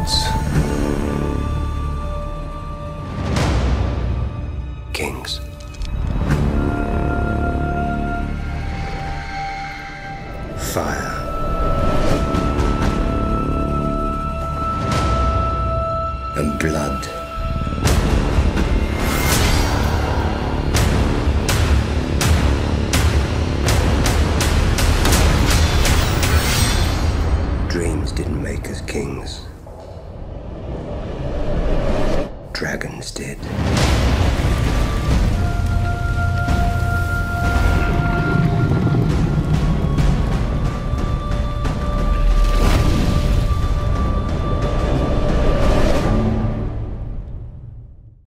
gods. Kings. Fire. And blood. Dreams didn't make us kings. Dragons did.